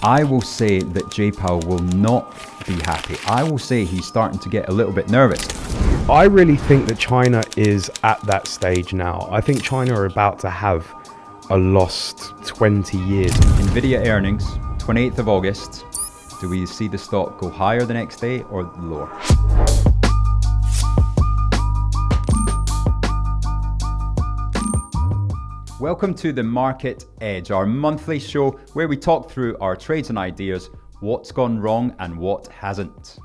I will say that Jay Powell will not be happy. I will say he's starting to get a little bit nervous. I really think that China is at that stage now. I think China are about to have a lost 20 years. NVIDIA earnings, 28th of August. Do we see the stock go higher the next day or lower? Welcome to the Market Edge, our monthly show where we talk through our trades and ideas, what's gone wrong and what hasn't.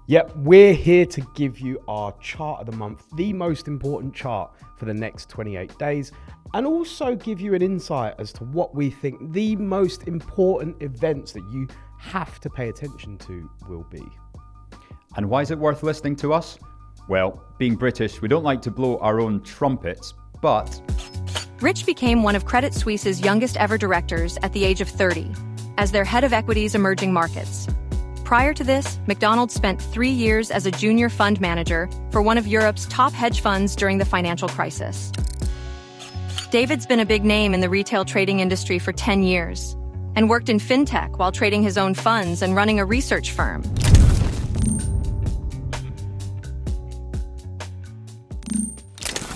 Yep, we're here to give you our chart of the month, the most important chart for the next 28 days, and also give you an insight as to what we think the most important events that you have to pay attention to will be. And why is it worth listening to us? Well, being British, we don't like to blow our own trumpets, but Rich became one of Credit Suisse's youngest ever directors at the age of 30, as their head of equities emerging markets. Prior to this, McDonald spent 3 years as a junior fund manager for one of Europe's top hedge funds during the financial crisis. David's been a big name in the retail trading industry for 10 years and worked in fintech while trading his own funds and running a research firm.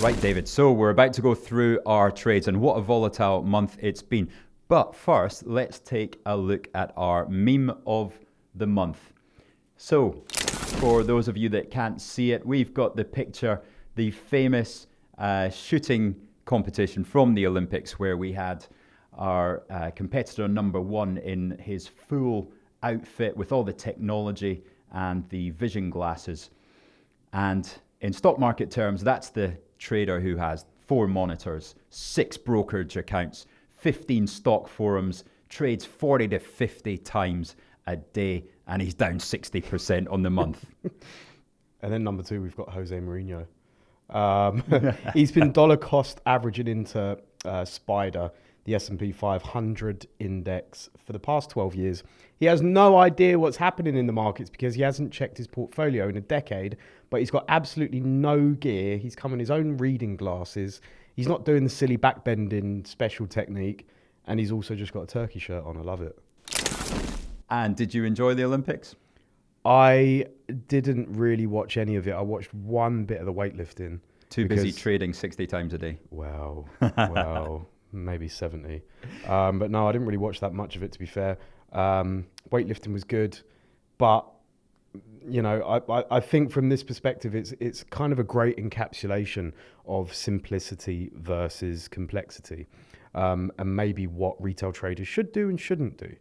Right, David, so we're about to go through our trades and what a volatile month it's been. But first, let's take a look at our meme of the month. So, for those of you that can't see it, we've got the picture, the famous shooting competition from the Olympics where we had our competitor number one in his full outfit with all the technology and the vision glasses. And in stock market terms, that's the trader who has 4 monitors, 6 brokerage accounts, 15 stock forums, trades 40 to 50 times a day, and he's down 60% on the month. And then number 2, we've got Jose Mourinho. He's been dollar cost averaging into Spider, the S&P 500 index, for the past 12 years. He has no idea what's happening in the markets because he hasn't checked his portfolio in a decade, but he's got absolutely no gear. He's come in his own reading glasses. He's not doing the silly backbending special technique, and he's also just got a turkey shirt on. I love it. And did you enjoy the Olympics? I didn't really watch any of it. I watched one bit of the weightlifting. Too busy trading 60 times a day. Well, maybe 70. But no, I didn't really watch that much of it, to be fair. Weightlifting was good, but you know, I think from this perspective, it's kind of a great encapsulation of simplicity versus complexity, and maybe what retail traders should do and shouldn't do.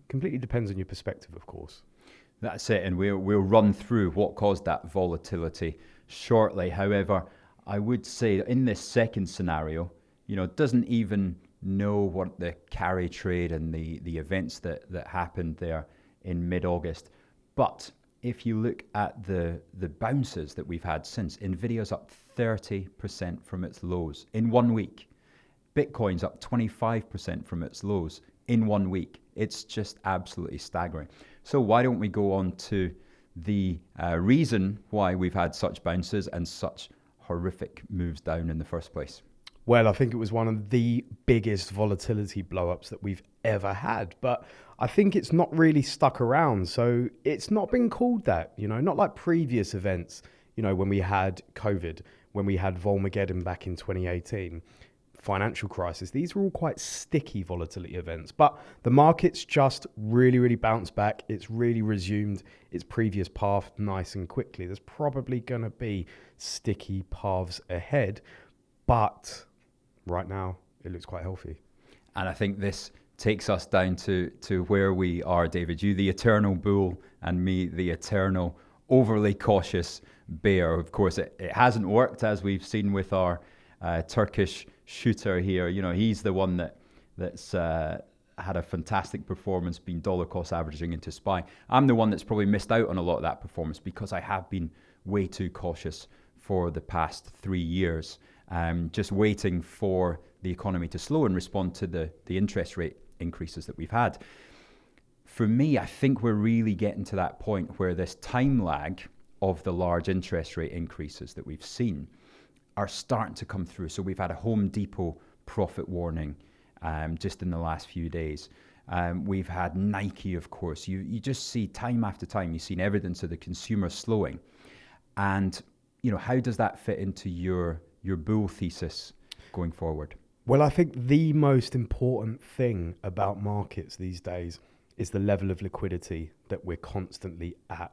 Completely depends on your perspective, of course. That's it, and we'll run through what caused that volatility shortly. However, I would say in this second scenario, you know, doesn't even know what the carry trade and the events that happened there in mid-August. But if you look at the bounces that we've had since, NVIDIA's up 30% from its lows in 1 week. Bitcoin's up 25% from its lows in 1 week. It's just absolutely staggering. So why don't we go on to the reason why we've had such bounces and such horrific moves down in the first place? Well, I think it was one of the biggest volatility blow-ups that we've ever had, but I think it's not really stuck around. So it's not been called that, you know, not like previous events, you know, when we had COVID, when we had Volmageddon back in 2018, financial crisis. These were all quite sticky volatility events, but the market's just really, really bounced back. It's really resumed its previous path nice and quickly. There's probably going to be sticky paths ahead, but right now it looks quite healthy. And I think this takes us down to where we are, David. You, the eternal bull, and me, the eternal overly cautious bear. Of course, it hasn't worked, as we've seen with our Turkish shooter here. You know, he's the one that's had a fantastic performance, been dollar cost averaging into SPY. I'm the one that's probably missed out on a lot of that performance because I have been way too cautious for the past 3 years. Just waiting for the economy to slow and respond to the interest rate increases that we've had. For me, I think we're really getting to that point where this time lag of the large interest rate increases that we've seen are starting to come through. So we've had a Home Depot profit warning just in the last few days. We've had Nike, of course. You just see time after time, you've seen evidence of the consumer slowing. And, how does that fit into your bull thesis going forward? Well, I think the most important thing about markets these days is the level of liquidity that we're constantly at.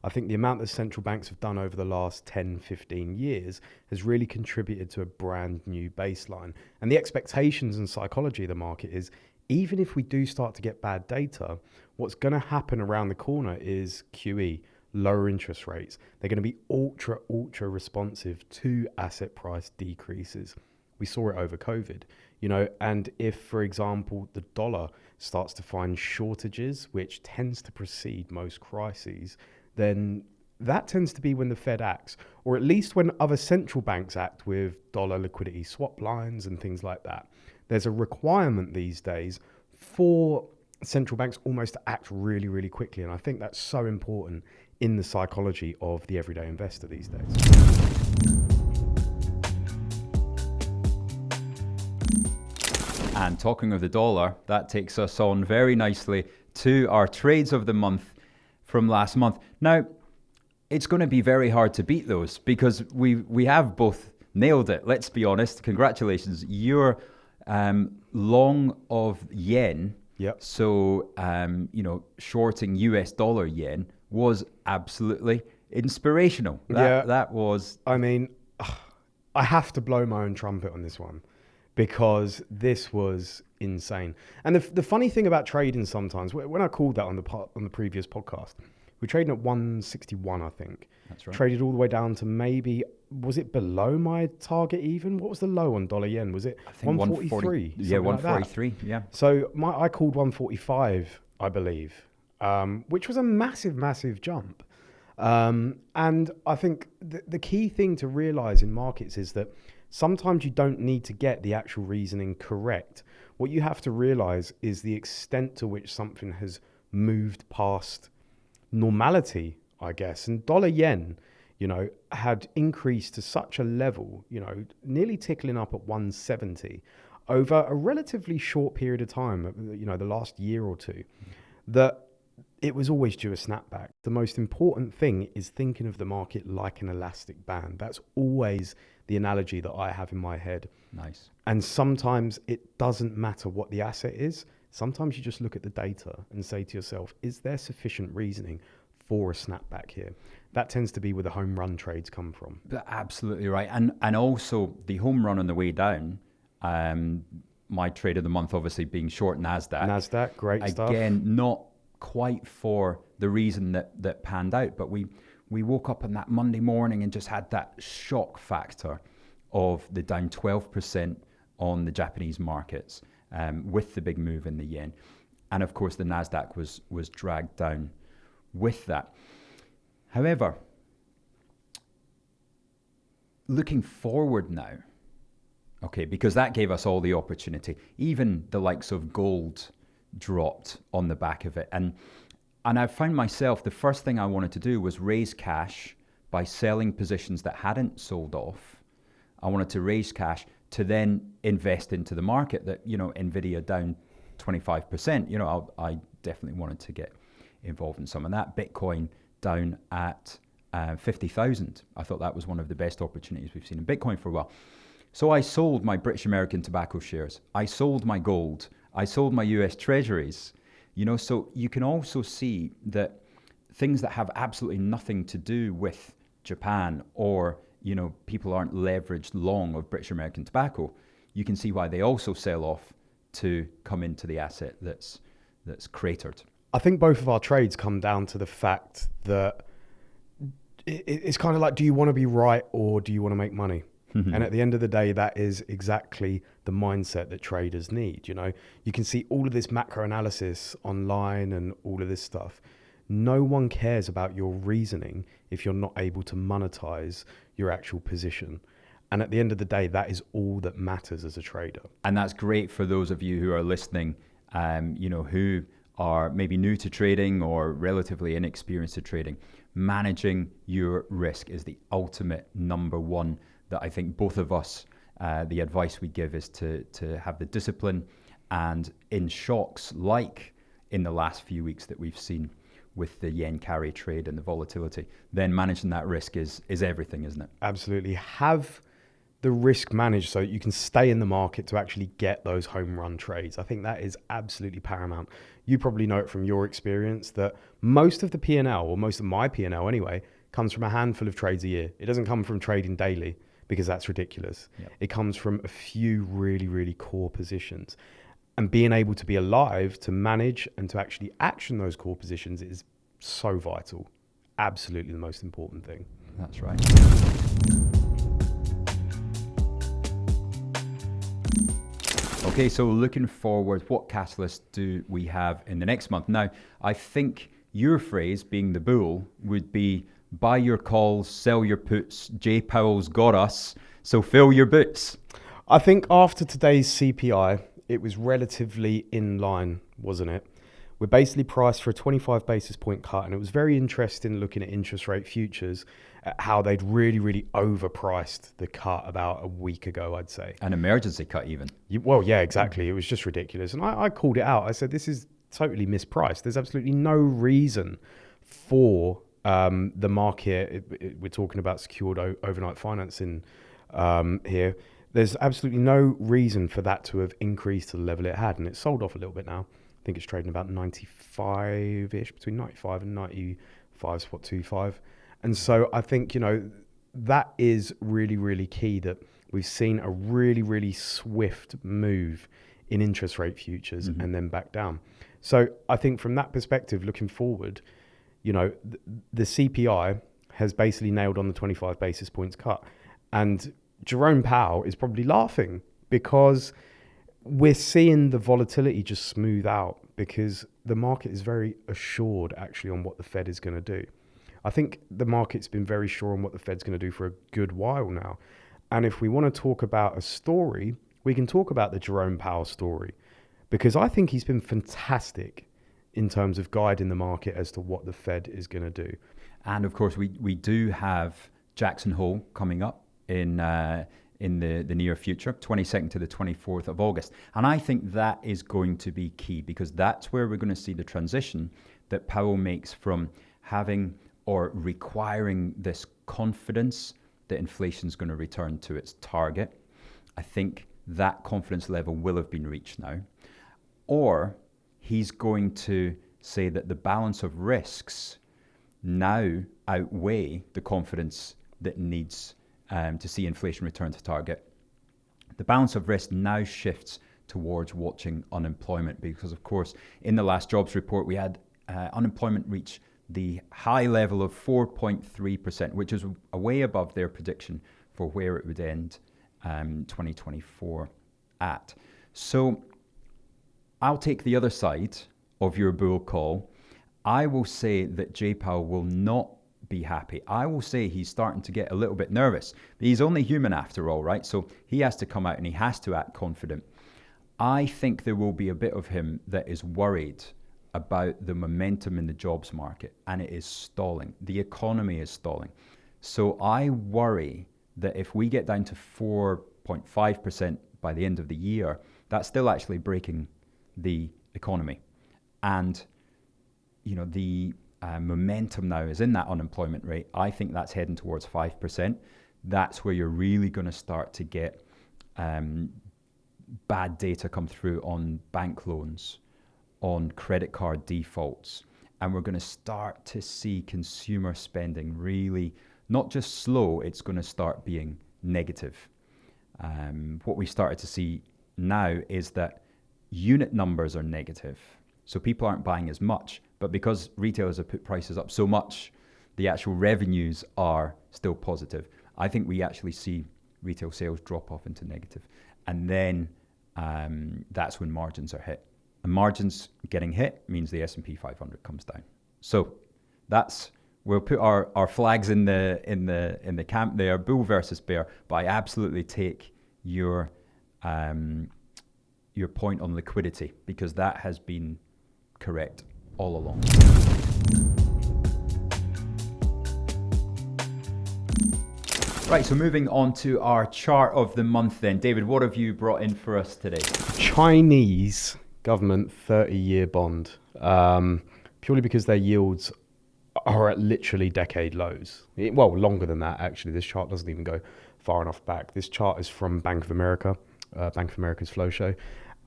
I think the amount that central banks have done over the last 10, 15 years has really contributed to a brand new baseline. And the expectations and psychology of the market is, even if we do start to get bad data, what's going to happen around the corner is QE, lower interest rates. They're going to be ultra responsive to asset price decreases. We saw it over COVID, and if, for example, the dollar starts to find shortages, which tends to precede most crises, then that tends to be when the Fed acts, or at least when other central banks act with dollar liquidity swap lines and things like that. There's a requirement these days for central banks almost to act really, really quickly. And I think that's so important in the psychology of the everyday investor these days. And talking of the dollar, that takes us on very nicely to our trades of the month from last month. Now, it's going to be very hard to beat those because we have both nailed it. Let's be honest. Congratulations. You're long of yen. Yep. So, shorting US dollar yen was absolutely inspirational. That was... I mean, I have to blow my own trumpet on this one, because this was insane. And the funny thing about trading sometimes, when I called that on the previous podcast, we're trading at 161, I think. That's right. Traded all the way down to maybe, was it below my target even? What was the low on dollar yen? Was it 143? Yeah, 143, yeah. So I called 145, I believe, which was a massive jump. And I think the key thing to realize in markets is that sometimes you don't need to get the actual reasoning correct. What you have to realize is the extent to which something has moved past normality, I guess. And dollar yen, had increased to such a level, nearly tickling up at 170 over a relatively short period of time, the last year or two, that it was always due a snapback. The most important thing is thinking of the market like an elastic band. That's always the analogy that I have in my head. Nice. And sometimes it doesn't matter what the asset is. Sometimes you just look at the data and say to yourself, is there sufficient reasoning for a snapback here? That tends to be where the home run trades come from. Absolutely right. And also the home run on the way down, my trade of the month obviously being short NASDAQ. NASDAQ, great stuff. Again, not quite for the reason that panned out, but we woke up on that Monday morning and just had that shock factor of the down 12% on the Japanese markets with the big move in the yen. And of course, the NASDAQ was dragged down with that. However, looking forward now, okay, because that gave us all the opportunity, even the likes of gold dropped on the back of it. And I found myself, the first thing I wanted to do was raise cash by selling positions that hadn't sold off. I wanted to raise cash to then invest into the market that, NVIDIA down 25%. I definitely wanted to get involved in some of that. Bitcoin down at 50,000. I thought that was one of the best opportunities we've seen in Bitcoin for a while. So I sold my British American tobacco shares. I sold my gold. I sold my US treasuries. So you can also see that things that have absolutely nothing to do with Japan or, people aren't leveraged long of British American tobacco, you can see why they also sell off to come into the asset that's cratered. I think both of our trades come down to the fact that it's kind of like, do you want to be right or do you want to make money? And at the end of the day, that is exactly the mindset that traders need. You can see all of this macro analysis online and all of this stuff. No one cares about your reasoning if you're not able to monetize your actual position. And at the end of the day, that is all that matters as a trader. And that's great for those of you who are listening, who are maybe new to trading or relatively inexperienced at trading. Managing your risk is the ultimate number one that I think both of us, the advice we give is to have the discipline And in shocks like in the last few weeks that we've seen with the yen carry trade and the volatility, then managing that risk is everything, isn't it? Absolutely. Have the risk managed so you can stay in the market to actually get those home run trades. I think that is absolutely paramount. You probably know it from your experience that most of the P&L, or most of my P&L anyway, comes from a handful of trades a year. It doesn't come from trading daily because that's ridiculous. Yep. It comes from a few really, really core positions. And being able to be alive to manage and to actually action those core positions is so vital. Absolutely the most important thing. That's right. Okay, so looking forward, what catalysts do we have in the next month? Now, I think your phrase, being the bull, would be buy your calls, sell your puts. Jay Powell's got us, so fill your boots. I think after today's CPI, it was relatively in line, wasn't it? We're basically priced for a 25 basis point cut, and it was very interesting looking at interest rate futures, at how they'd really, really overpriced the cut about a week ago, I'd say. An emergency cut even. Well, yeah, exactly. It was just ridiculous. And I called it out. I said, this is totally mispriced. There's absolutely no reason for the market. We're talking about secured overnight financing here. There's absolutely no reason for that to have increased to the level it had. And it's sold off a little bit now. I think it's trading about 95-ish, between 95 and 95.25. And so I think, that is really, really key, that we've seen a really, really swift move in interest rate futures and then back down. So I think from that perspective, looking forward, the CPI has basically nailed on the 25 basis points cut. And Jerome Powell is probably laughing because we're seeing the volatility just smooth out, because the market is very assured actually on what the Fed is going to do. I think the market's been very sure on what the Fed's going to do for a good while now. And if we want to talk about a story, we can talk about the Jerome Powell story, because I think he's been fantastic in terms of guiding the market as to what the Fed is going to do. And of course, we do have Jackson Hole coming up in the near future, 22nd to the 24th of August. And I think that is going to be key, because that's where we're going to see the transition that Powell makes from having or requiring this confidence that inflation is going to return to its target. I think that confidence level will have been reached now. Or he's going to say that the balance of risks now outweigh the confidence that needs to see inflation return to target. The balance of risk now shifts towards watching unemployment, because of course in the last jobs report we had unemployment reach the high level of 4.3%, which is way above their prediction for where it would end 2024 at. So I'll take the other side of your bull call. I will say that Jay Powell will not be happy. I will say he's starting to get a little bit nervous. He's only human after all, right? So he has to come out and he has to act confident. I think there will be a bit of him that is worried about the momentum in the jobs market, and it is stalling. The economy is stalling. So I worry that if we get down to 4.5% by the end of the year, that's still actually breaking the economy. And the momentum now is in that unemployment rate. I think that's heading towards 5%. That's where you're really going to start to get bad data come through on bank loans, on credit card defaults. And we're going to start to see consumer spending really not just slow, it's going to start being negative. What we started to see now is that unit numbers are negative. So people aren't buying as much, but because retailers have put prices up so much, the actual revenues are still positive. I think we actually see retail sales drop off into negative. And then that's when margins are hit. And margins getting hit means the S&P 500 comes down. So we'll put our flags in the camp there, bull versus bear. But I absolutely take your point on liquidity, because that has been correct all along. Right, so moving on to our chart of the month then. David, what have you brought in for us today? Chinese government 30-year bond, purely because their yields are at literally decade lows. Well, longer than that, actually. This chart doesn't even go far enough back. This chart is from Bank of America, Bank of America's flow show.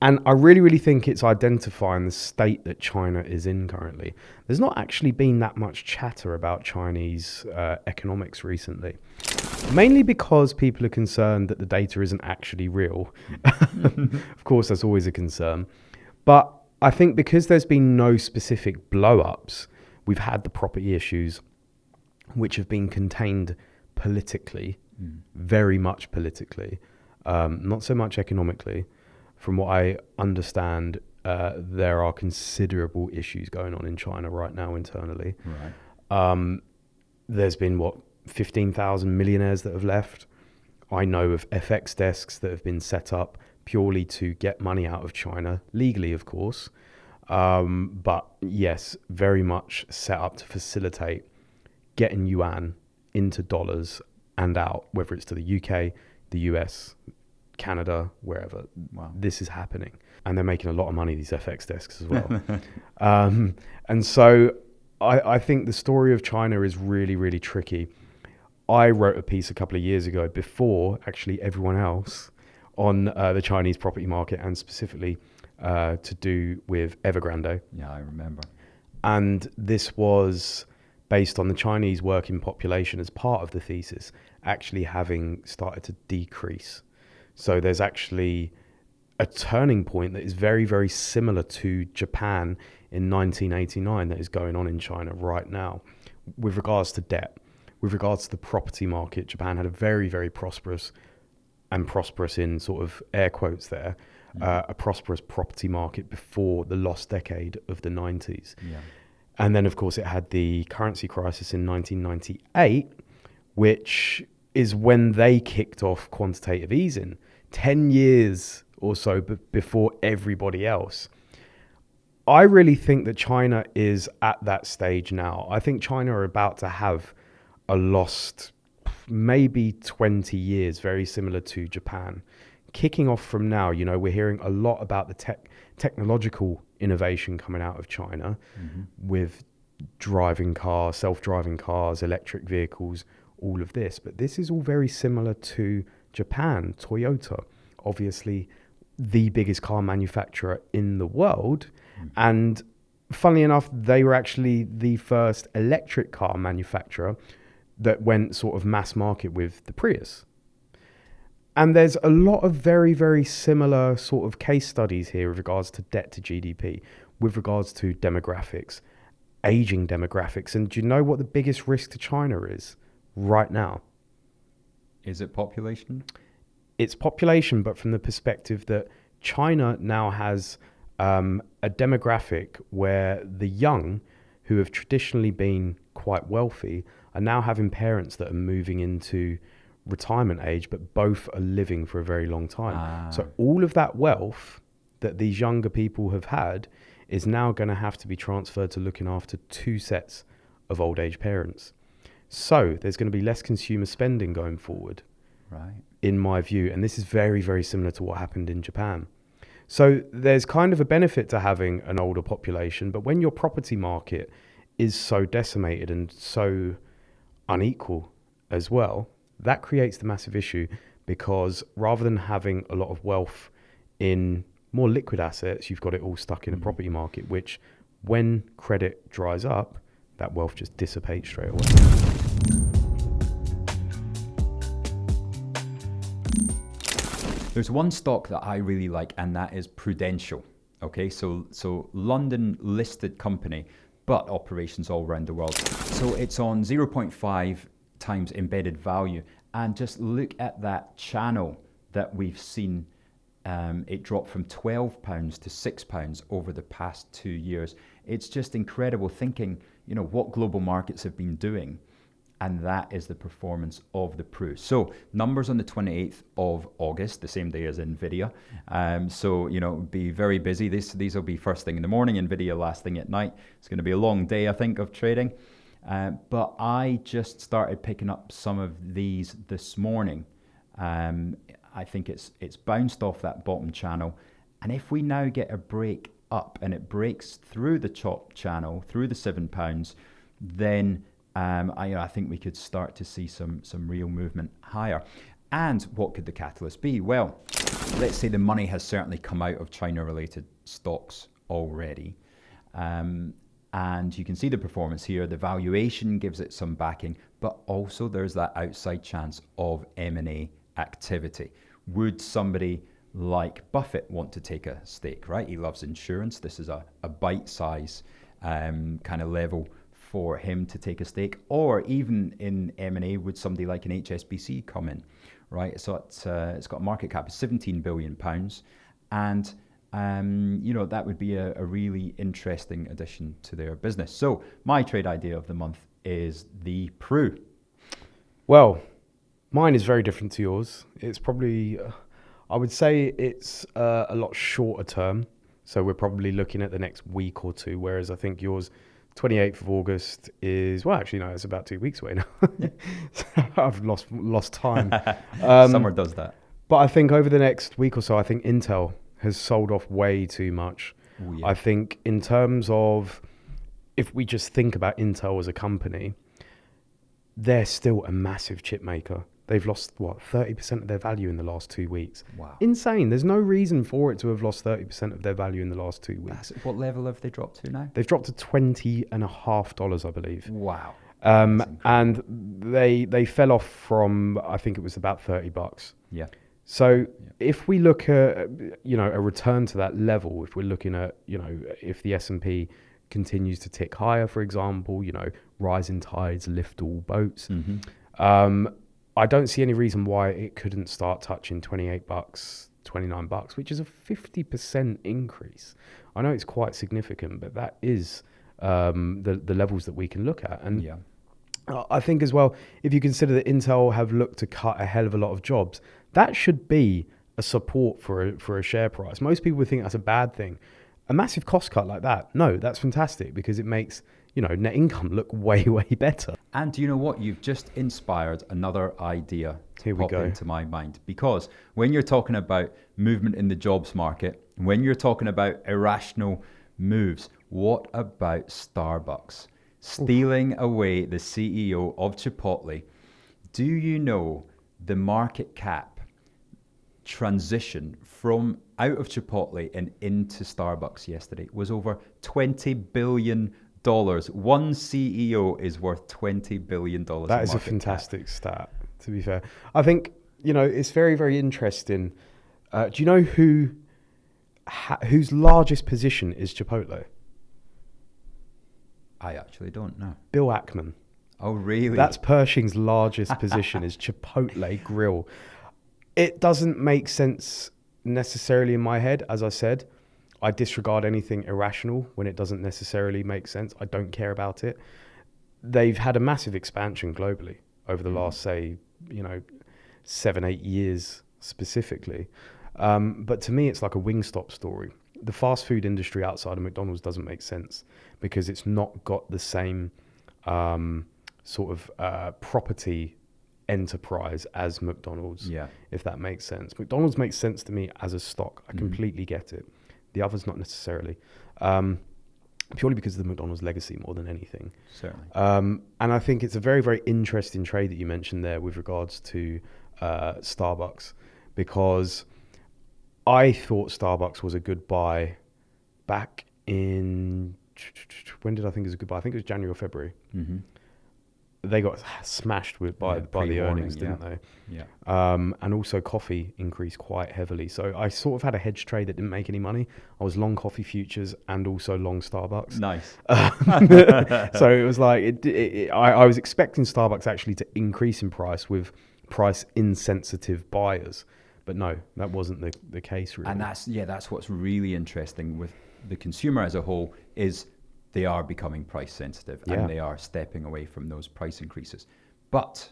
And I really think it's identifying the state that China is in currently. There's not actually been that much chatter about Chinese economics recently, mainly because people are concerned that the data isn't actually real. Of course, that's always a concern. But I think because there's been no specific blow-ups, we've had the property issues, which have been contained politically, very much politically, not so much economically. From what I understand, there are considerable issues going on in China right now internally. Right. There's been, 15,000 millionaires that have left. I know of FX desks that have been set up purely to get money out of China, legally, of course. But yes, very much set up to facilitate getting yuan into dollars and out, whether it's to the UK, the US, Canada, wherever. Wow. This is happening. And they're making a lot of money, these FX desks as well. And so I think the story of China is really, really tricky. I wrote a piece a couple of years ago before actually everyone else on the Chinese property market, and specifically to do with Evergrande. Yeah, I remember. And this was based on the Chinese working population as part of the thesis actually having started to decrease. So there's actually a turning point that is very, very similar to Japan in 1989 that is going on in China right now with regards to debt, with regards to the property market. Japan had a very, very prosperous in sort of air quotes there, a prosperous property market before the lost decade of the 90s. Yeah. And then, of course, it had the currency crisis in 1998, which is when they kicked off quantitative easing, 10 years or so before everybody else. I really think that China is at that stage now. I think China are about to have a lost maybe 20 years, very similar to Japan. Kicking off from now, we're hearing a lot about the technological innovation coming out of China with driving cars, self-driving cars, electric vehicles, all of this. But this is all very similar to Japan. Toyota, obviously the biggest car manufacturer in the world. And funnily enough, they were actually the first electric car manufacturer that went sort of mass market with the Prius. And there's a lot of very, very similar sort of case studies here with regards to debt to GDP, with regards to demographics, aging demographics. And do you know what the biggest risk to China is right now? Is it population? It's population, but from the perspective that China now has a demographic where the young, who have traditionally been quite wealthy, are now having parents that are moving into retirement age, but both are living for a very long time. So all of that wealth that these younger people have had is now going to have to be transferred to looking after two sets of old age parents. So there's going to be less consumer spending going forward, right? In my view. And this is very, very similar to what happened in Japan. So there's kind of a benefit to having an older population, but when your property market is so decimated and so unequal as well, that creates the massive issue, because rather than having a lot of wealth in more liquid assets, you've got it all stuck in a property market, which when credit dries up, that wealth just dissipates straight away. There's one stock that I really like, and that is Prudential. Okay, so London listed company, but operations all around the world. So it's on 0.5 times embedded value, and just look at that channel that we've seen. It dropped from £12 to £6 over the past 2 years. It's just incredible thinking, what global markets have been doing. And that is the performance of the Pru. So numbers on the 28th of August, the same day as NVIDIA. So, be very busy. These will be first thing in the morning, NVIDIA last thing at night. It's going to be a long day, I think, of trading. But I just started picking up some of these this morning. I think it's bounced off that bottom channel. And if we now get a break up and it breaks through the top channel, through the £7, then I think we could start to see some real movement higher. And what could the catalyst be? Well, let's say the money has certainly come out of China-related stocks already. And you can see the performance here. The valuation gives it some backing, but also there's that outside chance of M&A activity. Would somebody like Buffett want to take a stake, right? He loves insurance. This is a bite-size kind of level for him to take a stake. Or even in M&A, would somebody like an HSBC come in, right? So it's got a market cap of £17 billion. And that would be a really interesting addition to their business. So my trade idea of the month is the Pru. Well, mine is very different to yours. It's probably, I would say it's a lot shorter term. So we're probably looking at the next week or two, whereas I think yours, 28th of August is, well, actually, no, it's about 2 weeks away now. I've lost time. Summer does that. But I think over the next week or so, I think Intel has sold off way too much. Ooh, yeah. I think in terms of, if we just think about Intel as a company, they're still a massive chip maker. They've lost, 30% of their value in the last 2 weeks. Wow. Insane. There's no reason for it to have lost 30% of their value in the last 2 weeks. What level have they dropped to now? They've dropped to $20.50, I believe. Wow. And they fell off from, I think it was about $30. Yeah. So if we look at, a return to that level, if we're looking at, if the S&P continues to tick higher, for example, rising tides lift all boats. Mm-hmm. I don't see any reason why it couldn't start touching $28, $29, which is a 50% increase. I know it's quite significant, but that is the levels that we can look at. And yeah. I think as well, if you consider that Intel have looked to cut a hell of a lot of jobs, that should be a support for a share price. Most people would think that's a bad thing. A massive cost cut like that, no, that's fantastic because it makes net income look way, way better. And do you know what? You've just inspired another idea to pop into my mind. Because when you're talking about movement in the jobs market, when you're talking about irrational moves, what about Starbucks stealing away the CEO of Chipotle? Do you know the market cap transition from out of Chipotle and into Starbucks yesterday was over $20 billion. One CEO is worth $20 billion. That is a fantastic stat, to be fair. I think, it's very, very interesting. Do you know whose largest position is Chipotle? I actually don't know. Bill Ackman. Oh, really? That's Pershing's largest position is Chipotle Grill. It doesn't make sense necessarily in my head. As I said, I disregard anything irrational when it doesn't necessarily make sense. I don't care about it. They've had a massive expansion globally over the last, say, 7-8 years specifically. But to me, it's like a Wingstop story. The fast food industry outside of McDonald's doesn't make sense because it's not got the same property enterprise as McDonald's, if that makes sense. McDonald's makes sense to me as a stock. I completely get it. The others not necessarily, purely because of the McDonald's legacy more than anything. Certainly. And I think it's a very, very interesting trade that you mentioned there with regards to Starbucks, because I thought Starbucks was a good buy back in, when did I think it was a good buy? I think it was January or February. Mm-hmm. They got smashed by the earnings, didn't they? Yeah. And also coffee increased quite heavily. So I sort of had a hedge trade that didn't make any money. I was long coffee futures and also long Starbucks. Nice. So it was like, I was expecting Starbucks actually to increase in price with price insensitive buyers. But no, that wasn't the case really. And that's what's really interesting with the consumer as a whole is they are becoming price sensitive and they are stepping away from those price increases. But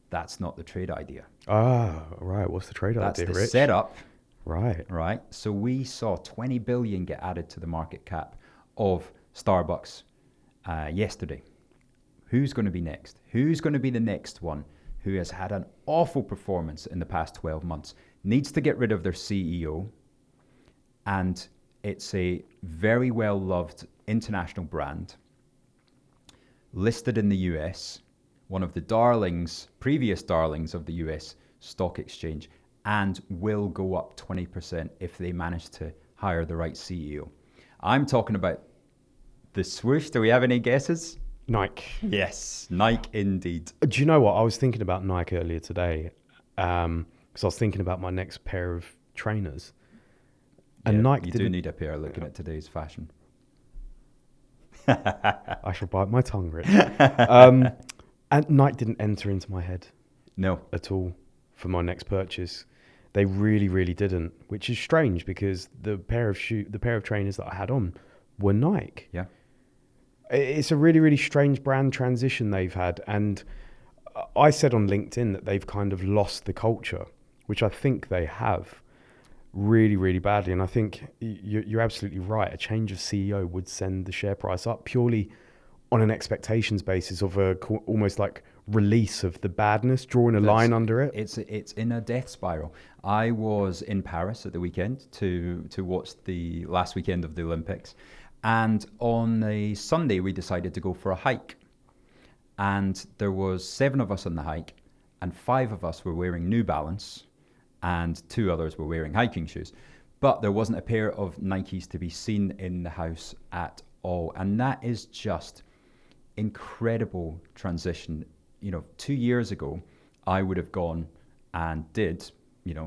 that's not the trade idea. Ah, right. What's the trade idea, That's the Rich? setup. Right. So we saw 20 billion get added to the market cap of Starbucks yesterday. Who's going to be next? Who's going to be the next one who has had an awful performance in the past 12 months, needs to get rid of their CEO, and it's a very well-loved international brand, listed in the US, one of the previous darlings of the US stock exchange, and will go up 20% if they manage to hire the right CEO. I'm talking about the swoosh. Do we have any guesses? Nike. Yes, Nike indeed. Do you know what? I was thinking about Nike earlier today because I was thinking about my next pair of trainers. And Yeah, Nike you do need a pair looking at today's fashion. I shall bite my tongue, Rich. And Nike didn't enter into my head No. at all for my next purchase. They really, really didn't, which is strange because the pair of trainers that I had on were Nike. Yeah. It's a really, really strange brand transition they've had. And I said on LinkedIn that they've kind of lost the culture, which I think they have really, really badly. And I think you're absolutely right. A change of CEO would send the share price up purely on an expectations basis of almost like release of the badness, drawing a line under it. It's in a death spiral. I was in Paris at the weekend to watch the last weekend of the Olympics. And on a Sunday, we decided to go for a hike. And there was 7 of us on the hike, and 5 of us were wearing New Balance, and 2 others were wearing hiking shoes. But there wasn't a pair of Nikes to be seen in the house at all. And that is just incredible transition. 2 years ago, I would have gone and did,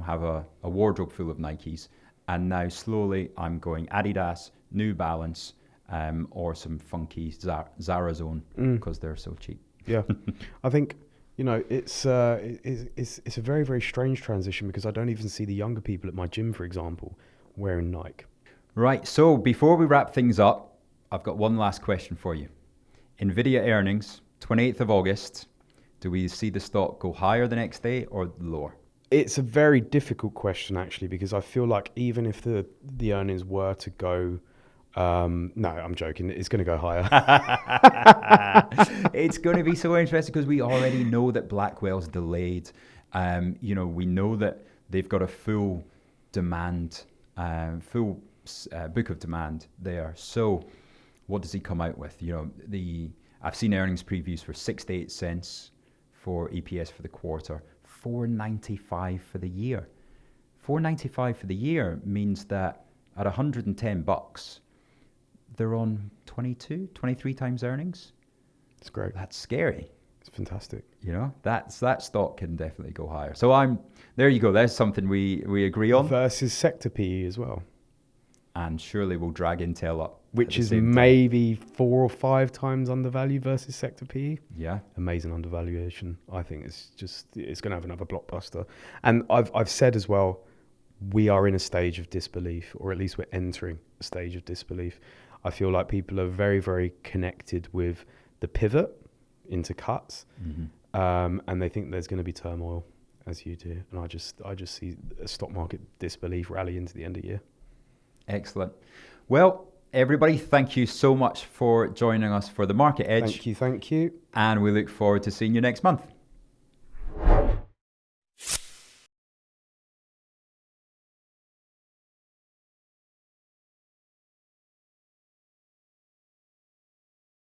have a wardrobe full of Nikes. And now slowly I'm going Adidas, New Balance, or some funky Zara Zone because they're so cheap. Yeah, I think it's a very, very strange transition because I don't even see the younger people at my gym, for example, wearing Nike. Right. So before we wrap things up, I've got one last question for you. NVIDIA earnings, 28th of August. Do we see the stock go higher the next day or lower? It's a very difficult question, actually, because I feel like even if the earnings were to go, no, I'm joking, it's going to go higher. It's going to be so interesting because we already know that Blackwell's delayed. We know that they've got a full demand, book of demand there. So what does he come out with? I've seen earnings previews for 6 to 8 cents for EPS for the quarter. $4.95 for the year. $4.95 for the year means that at $110, they're on 23 times earnings. It's great. That's scary. It's fantastic. That stock can definitely go higher. So there you go. There's something we agree on. Versus sector PE as well. And surely we'll drag Intel up. Which is maybe 4 or 5 times undervalued versus sector PE. Yeah. Amazing undervaluation. I think it's going to have another blockbuster. And I've said as well, we are in a stage of disbelief, or at least we're entering a stage of disbelief. I feel like people are very, very connected with the pivot into cuts. Mm-hmm. And they think there's going to be turmoil, as you do. And I just see a stock market disbelief rally into the end of the year. Excellent. Well, everybody, thank you so much for joining us for the Market Edge. Thank you. And we look forward to seeing you next month.